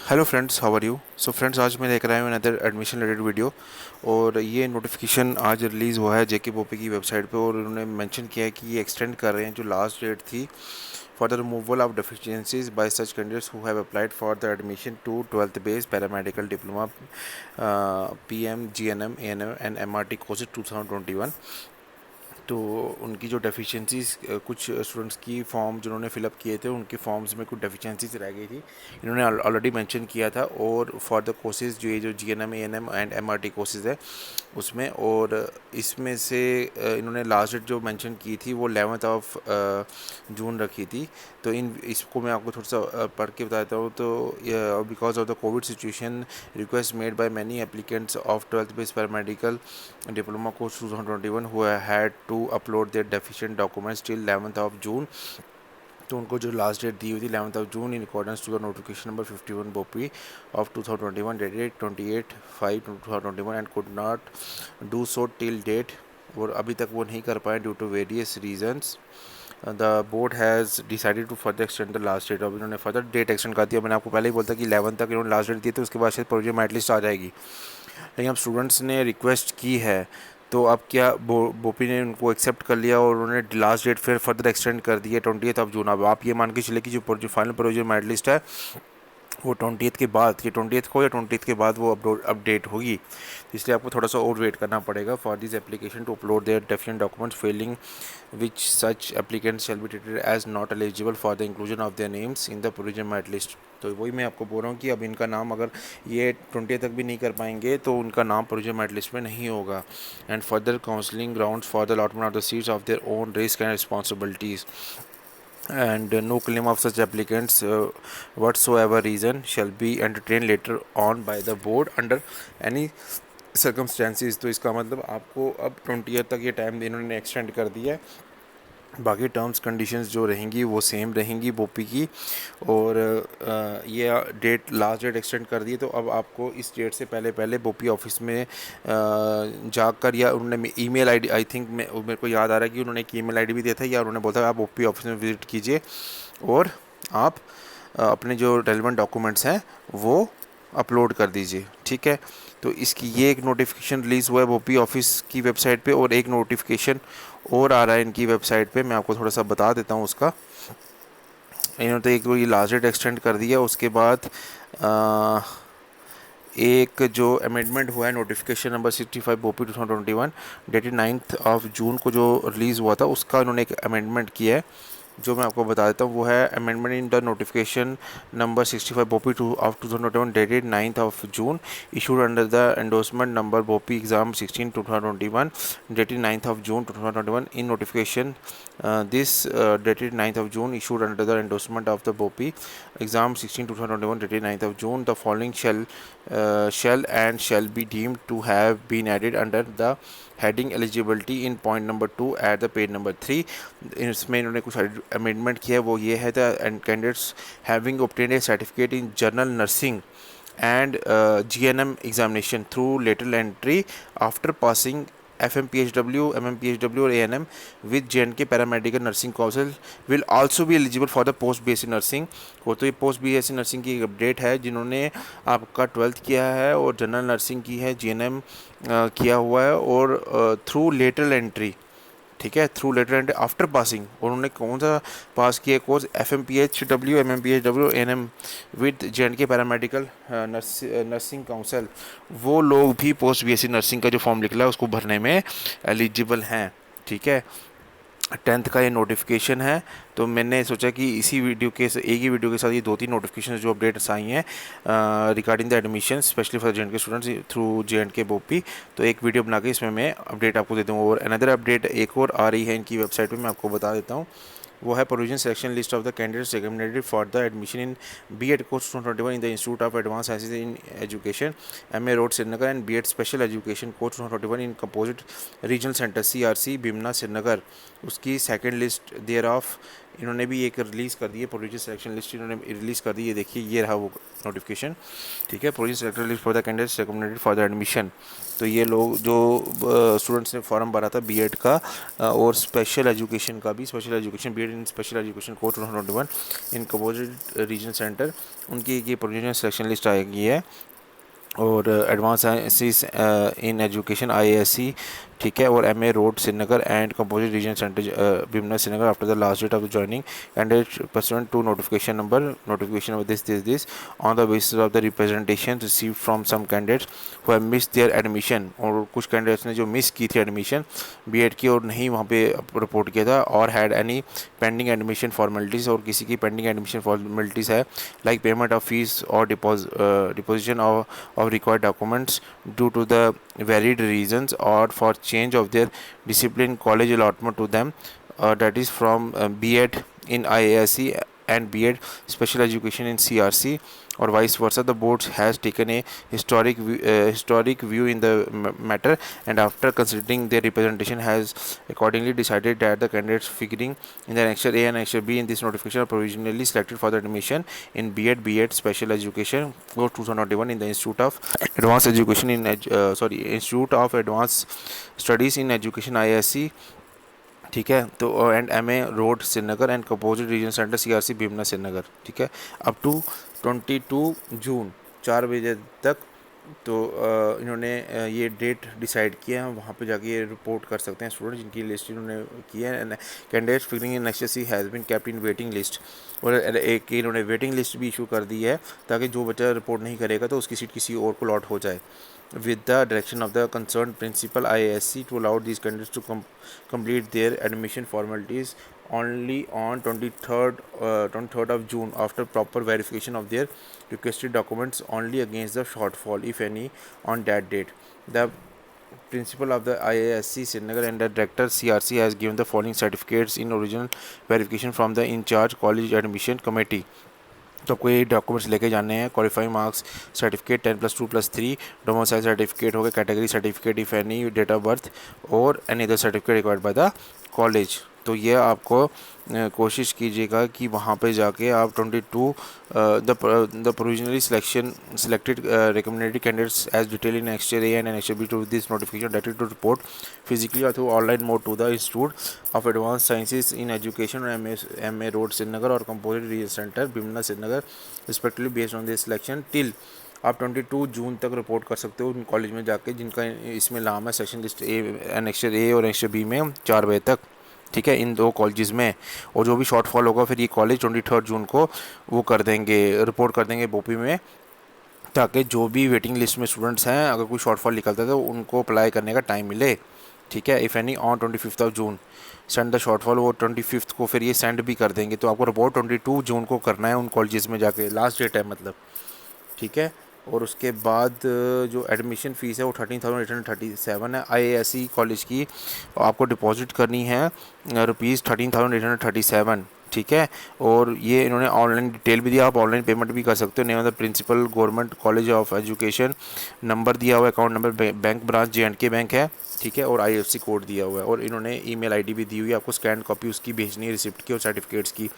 Hello friends, how are you. So friends, आज मैं लेकर आया हूँ अनदर एडमिशन रिलेटेड वीडियो। और ये नोटिफिकेशन आज रिलीज़ हुआ है जेके पोपी की वेबसाइट पे, और उन्होंने मेंशन किया है कि ये एक्सटेंड कर रहे हैं जो लास्ट डेट थी for the removal of deficiencies by such candidates who have applied for the admission to 12th based paramedical diploma PM GNM ANM and MRT courses 2021। तो उनकी जो डेफिशिएंसीज, कुछ स्टूडेंट्स की फॉर्म जिन्होंने फिलअप किए थे उनके फॉर्म्स में कुछ डेफिशिएंसीज रह गई थी, इन्होंने ऑलरेडी मेंशन किया था। और फॉर द कोर्सेज जो ये जो GNM ANM and MRT courses है उसमें, और इसमें से इन्होंने लास्ट डेट जो मेंशन की थी वो 11th ऑफ जून रखी थी। तो इसको मैं आपको थोड़ा सा पढ़ के बता देता हूँ। तो because of the Covid situation, request made by many applicants of 12th based paramedical diploma course 2021 who had to upload their deficient documents till 11th of June। तो उनको जो लास्ट डेट दी हुई थी 11th of June in accordance to the notification number 51 बोपी of 2021 dated 28/5/2021 and could not do so till date. और अभी तक वो नहीं कर पाए due to various reasons. The board has decided to further extend the last date. अब इन्होंने फर्दर डेट एक्सटेंड कर दिया। मैंने आपको पहले ही बोलता कि 11 तक इन्होंने लास्ट डेट दी, तो उसके बाद शायद प्रोविजनल मेरिट लिस्ट आ जाएगी। लेकिन अब स्टूडेंट्स ने रिक्वेस्ट की है, तो अब क्या बोपी ने उनको एक्सेप्ट कर लिया और उन्होंने लास्ट डेट फिर फर्दर एक्सटेंड कर दी है 20th ऑफ जून। अब आप ये मान के चले कि जो फाइनल प्रोविजनल मेरिट लिस्ट है वो 20th के बाद, कि 20th को या 20th के बाद वो अपडेट होगी। तो इसलिए आपको थोड़ा सा और वेट करना पड़ेगा for this application to upload their deficient documents failing which such applicants shall be treated as not eligible for the inclusion of their names in the provisional merit list. तो वही मैं आपको बोल रहा हूँ कि अब इनका नाम, अगर ये 20 तक भी नहीं कर पाएंगे तो उनका नाम प्रोविजनल मेरिट लिस्ट में नहीं होगा। And further counselling grounds for the allotment of the seats of their own risk and responsibilities and no claim of such applicants whatsoever reason shall be entertained later on by the board under any circumstances। तो इसका मतलब आपको अब 20 तक ये time इन्होंने extend कर दिया है। बाकी टर्म्स कंडीशंस जो रहेंगी वो सेम रहेंगी बोपी की। और ये डेट, लास्ट डेट एक्सटेंड कर दी है। तो अब आपको इस डेट से पहले पहले बोपी ऑफिस में जाकर, या उन्होंने ईमेल आईडी, आई थिंक मेरे को याद आ रहा है कि उन्होंने एक ईमेल आईडी भी दिया था, या उन्होंने बोला था आप बोपी ऑफिस में विज़िट कीजिए और आप अपने जो रेलिवेंट डॉक्यूमेंट्स हैं वो अपलोड कर दीजिए। ठीक है। तो इसकी ये एक नोटिफिकेशन रिलीज़ हुआ है बोपी ऑफिस की वेबसाइट पे, और एक नोटिफिकेशन और आ रहा है इनकी वेबसाइट पे, मैं आपको थोड़ा सा बता देता हूँ उसका। इन्होंने तो एक तो ये लास्ट डेट एक्सटेंड कर दिया, उसके बाद एक जो अमेंडमेंट हुआ है notification number 65 Bopi 2021 dated 9th of June को जो रिलीज़ हुआ था, उसका इन्होंने एक अमेंडमेंट किया है जो मैं आपको बता देता हूँ। वो है amendment in the notification number 65 Bopi of 2021 dated 9th of June issued under the endorsement number Bopi exam 16 2021 dated 9th of June 2021 in notification this dated 9th of June issued under the endorsement of the BOPI exam 16 2021 dated 9th of June the following shall be deemed to have been added under the heading eligibility in point number 2 at the page number 3। इसमें इन्होंने कुछ amendment किया है, वो ये है the candidates having obtained a certificate in general nursing and GNM examination through lateral entry after passing FMPHW, MMPHW और ANM with JNK paramedical nursing council will also be eligible for the post BSc nursing. वो तो ये post BSc nursing की एक update है जिन्होंने आपका 12th किया है और जनरल नर्सिंग की है, GNM किया हुआ है, और थ्रू लेटरल एंट्री। ठीक है, through letter and after passing. और उन्होंने कौन सा पास किया course? FMPHW, MMPHW, ANM with JNK paramedical nursing council. वो लोग भी पोस्ट BSc नर्सिंग का जो फॉर्म निकला है उसको भरने में एलिजिबल हैं। ठीक है, 10th का ये नोटिफिकेशन है। तो मैंने सोचा कि इसी वीडियो के एक ही वीडियो के साथ ये 2-3 नोटिफिकेशन जो अपडेट्स आई हैं regarding the admission specially for JNK students through JNK बोपी, तो एक वीडियो बना के इसमें मैं अपडेट आपको दे दूँगा। और अनदर अपडेट एक और आ रही है इनकी वेबसाइट पे, मैं आपको बता देता हूँ। वो है provision selection list of the candidates recommended for the admission in B.Ed course 2021 in the institute of advance sciences in education MA road Srinagar and B.Ed special education course 2021 in composite regional centre CRC Bemina Srinagar. उसकी second list there of इन्होंने भी एक release कर दी है provisional selection list, इन्होंने release कर दी है। देखिए ये रहा वो नोटिफिकेशन, ठीक है। Provisional selection list for the candidates recommended for the admission. तो ये लोग जो स्टूडेंट्स ने फॉर्म भरा था बीएड का और स्पेशल एजुकेशन का भी, special education BEd in special education course 2021 in composite regional centre, उनकी ये प्रोविजनल सिलेक्शन लिस्ट आएगी है। और advance sciences in education IASC, ठीक है। और MA road Srinagar and composite region centre Bemina Srinagar after the last date of joining candidate pursuant to notification of this on the basis of the representation receive from some candidates who have missed their admission. और कुछ candidates ने जो miss की थी admission BEd की और नहीं वहाँ पे रिपोर्ट किया था, और had any pending admission formalities, और किसी की पेंडिंग एडमिशन फॉर्मेलिटीज़ है लाइक पेमेंट ऑफ फीस और deposition of required documents due to the varied reasons or for change of their discipline college allotment to them, that is from B.Ed in IASC and B.Ed special education in CRC or vice versa. The board has taken a historic view in the matter, and after considering their representation has accordingly decided that the candidates figuring in the annexure A and annexure B in this notification are provisionally selected for the admission in B.Ed special education for 2021 in the Institute of Advanced Education in Institute of Advanced Studies in Education IISc, ठीक है। तो and MA road Srinagar and composite region centre CRC Bemina Srinagar, ठीक है। Up to 22 जून 4 बजे तक तो इन्होंने ये डेट डिसाइड किया है, वहाँ पे जाके ये रिपोर्ट कर सकते हैं स्टूडेंट जिनकी लिस्ट इन्होंने की है। Candidates figuring in NSC has been kept in waiting list, और एक इन्होंने वेटिंग लिस्ट भी इशू कर दी है ताकि जो बच्चा रिपोर्ट नहीं करेगा तो उसकी सीट किसी और को लॉट हो जाए। with the direction of the concerned principal IASC to allow these candidates to complete their admission formalities only on 23rd of June after proper verification of their requested documents only against the shortfall, if any, on that date. The principal of the IASC Srinagar and the director CRC has given the following certificates in original verification from the in charge college admission committee. तो आपको ये documents लेके जाने हैं। Qualifying marks certificate 10+2+3, domicile certificate हो गया, category certificate if any, date of birth और any other certificate required by the college. तो ये आपको कोशिश कीजिएगा कि वहाँ पे जाके आप 22 the provisionally selected recommended candidates as detailed in Annexure A and Annexure B to this notification directed to report physically or through online mode to the Institute of Advanced Sciences in Education or MA Road Srinagar or Composite Region Center Bimna Srinagar respectively based on this selection till आप 22 जून तक report कर सकते हो उन college में जाके जिनका इसमें नाम है सेशन लिस्ट Annexure A और Annexure B में 4 बजे तक, ठीक है, इन दो कॉलेजेस में। और जो भी शॉर्टफॉल होगा फिर ये कॉलेज 23 जून को वो कर देंगे, रिपोर्ट कर देंगे बोपी में, ताकि जो भी वेटिंग लिस्ट में स्टूडेंट्स हैं अगर कोई शॉर्टफॉल निकलता है तो उनको अप्लाई करने का टाइम मिले, ठीक है। If any on 25 of June send the shortfall, वो 25 को फिर ये सेंड भी कर देंगे। तो आपको रिपोर्ट 22 जून को करना है उन कॉलेजेस में जाके, लास्ट डेट है मतलब, ठीक है। और उसके बाद जो एडमिशन फ़ीस है वो 13,837 है। IASC कॉलेज की आपको डिपॉजिट करनी है ₹13,837, ठीक है। और ये इन्होंने ऑनलाइन डिटेल भी दिया, आप ऑनलाइन पेमेंट भी कर सकते हो। Name of the principal government college of education, number दिया हुआ है, account number, bank branch J&K bank है, ठीक है। और IFSC कोड दिया हुआ है, और इन्होंने ईमेल आईडी भी दी हुई है, आपको स्कैन कॉपी उसकी भेजनी है रिसिप्ट की और सर्टिफिकेट्स की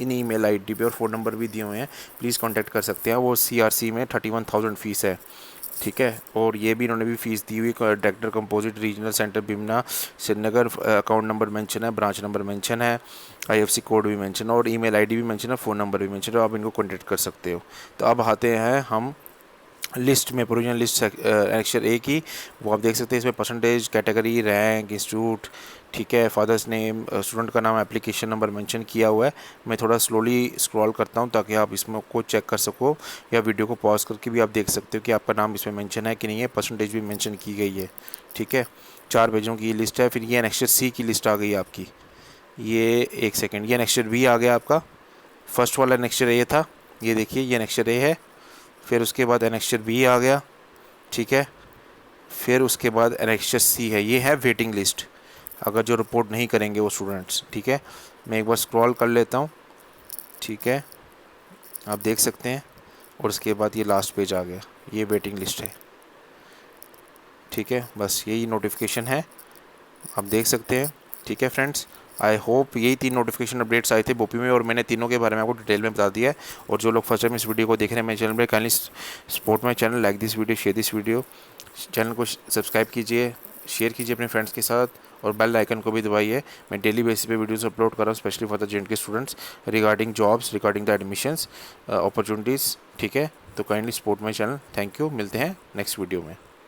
इन ईमेल आईडी पे, और फ़ोन नंबर भी दिए हुए हैं, प्लीज़ कांटेक्ट कर सकते हैं। वो CRC में 31,000 फ़ीस है, ठीक है। और ये भी इन्होंने भी फ़ीस दी हुई, director composite regional centre Bemina Srinagar, account number mention है, ब्रांच नंबर मेंशन है, IFSC कोड भी मेंशन है, और ईमेल आईडी भी मेंशन है, फ़ोन नंबर भी मेंशन है, आप इनको कॉन्टेक्ट कर सकते हो। तो अब आते हैं हम लिस्ट में, प्रोविजनल लिस्ट Annexure A की, वो आप देख सकते हैं। इसमें परसेंटेज, कैटेगरी, रैंक, इंस्टीट्यूट, ठीक है, फादर्स नेम, स्टूडेंट का नाम, एप्लीकेशन नंबर मेंशन किया हुआ है। मैं थोड़ा स्लोली स्क्रॉल करता हूँ ताकि आप इसमें को चेक कर सको, या वीडियो को पॉज करके भी आप देख सकते हो कि आपका नाम इसमें मेंशन है कि नहीं है, परसेंटेज भी मेंशन की गई है, ठीक है। 4 पेजों की लिस्ट है। फिर ये Annexure C की लिस्ट आ गई आपकी, ये एक सेकेंड, ये Annexure B आ गया आपका। फर्स्ट वाला Annexure A था, ये देखिए ये Annexure A है। फिर उसके बाद Annexure B आ गया, ठीक है। फिर उसके बाद Annexure C है, ये है वेटिंग लिस्ट, अगर जो रिपोर्ट नहीं करेंगे वो स्टूडेंट्स, ठीक है। मैं एक बार स्क्रॉल कर लेता हूँ, ठीक है, आप देख सकते हैं। और उसके बाद ये लास्ट पेज आ गया, ये वेटिंग लिस्ट है, ठीक है। बस यही नोटिफिकेशन है, आप देख सकते हैं, ठीक है फ्रेंड्स। आई होप यही 3 नोटिफिकेशन अपडेट्स आए थे बोपी में और मैंने तीनों के बारे में आपको डिटेल में बता दिया है। और जो लोग फर्स्ट टाइम इस वीडियो को देख रहे हैं मेरे चैनल पर, kindly support my channel, like this video, share this video, channel को सब्सक्राइब कीजिए, शेयर कीजिए अपने फ्रेंड्स के साथ और बेल आइकन को भी दबाइए। मैं डेली बेसिस पे वीडियोस अपलोड कर रहा हूँ specially for the J&K students regarding jobs, regarding the admissions opportunities. ठीक है, तो kindly support my channel. Thank you, मिलते हैं नेक्स्ट वीडियो में।